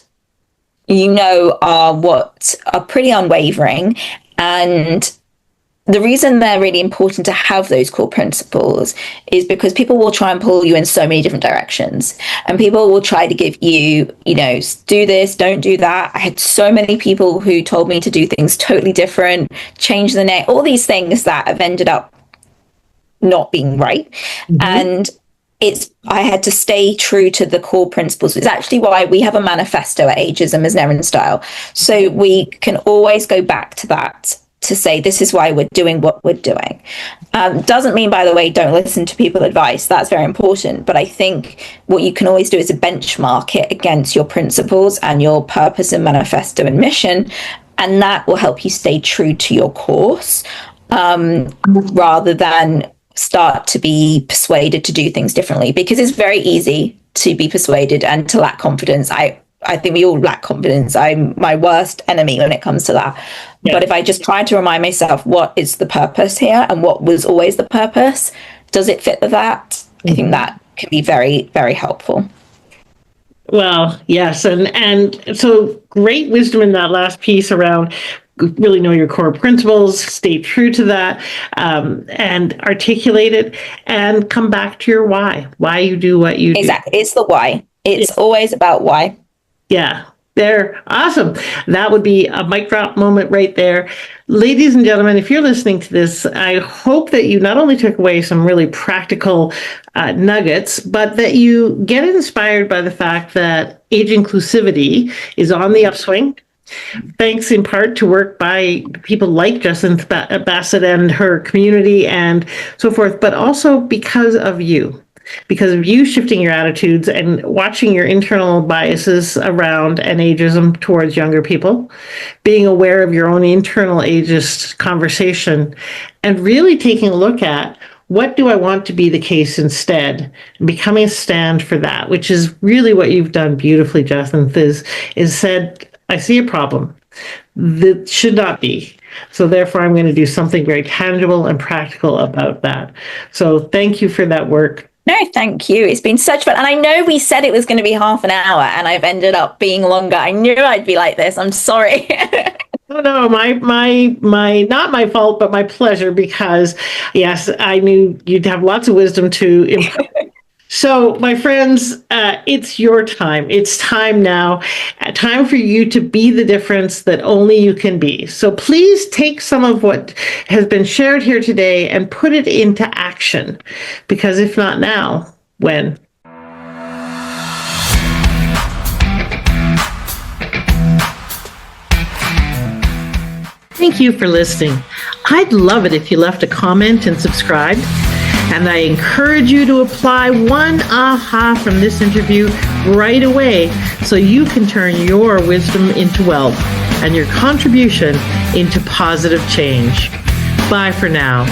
are pretty unwavering. And the reason they're really important to have those core principles is because people will try and pull you in so many different directions, and people will try to give you, do this, don't do that. I had so many people who told me to do things totally different, change the name, all these things that have ended up not being right. Mm-hmm. And I had to stay true to the core principles. It's actually why we have a manifesto at Ageism as Nerin Style. So we can always go back to that to say, this is why we're doing what we're doing. Doesn't mean, by the way, don't listen to people's advice. That's very important. But I think what you can always do is benchmark it against your principles and your purpose and manifesto and mission. And that will help you stay true to your course, rather than start to be persuaded to do things differently, because it's very easy to be persuaded and to lack confidence. I think we all lack confidence. I'm my worst enemy when it comes to that. Yeah. But if I just try to remind myself, what is the purpose here and what was always the purpose? Does it fit with that? Mm-hmm. I think that can be very, very helpful. Well, yes. And so great wisdom in that last piece around really know your core principles, stay true to that, and articulate it, and come back to your why you do what you do. Exactly. It's the why. It's always about why. Yeah, they're awesome. That would be a mic drop moment right there. Ladies and gentlemen, if you're listening to this, I hope that you not only took away some really practical nuggets, but that you get inspired by the fact that age inclusivity is on the upswing. Thanks in part to work by people like Jacynth Bassett and her community and so forth, but also because of you shifting your attitudes and watching your internal biases around and ageism towards younger people, being aware of your own internal ageist conversation, and really taking a look at what do I want to be the case instead, and becoming a stand for that, which is really what you've done beautifully, Jacynth, is said, I see a problem that should not be. So therefore, I'm going to do something very tangible and practical about that. So thank you for that work. No, thank you. It's been such fun. And I know we said it was going to be half an hour and I've ended up being longer. I knew I'd be like this. I'm sorry. No, my not my fault, but my pleasure, because yes, I knew you'd have lots of wisdom to impart. So, my friends, it's your time. It's time now. Time for you to be the difference that only you can be. So please take some of what has been shared here today and put it into action. Because if not now, when? Thank you for listening. I'd love it if you left a comment and subscribed. And I encourage you to apply one aha from this interview right away so you can turn your wisdom into wealth and your contribution into positive change. Bye for now.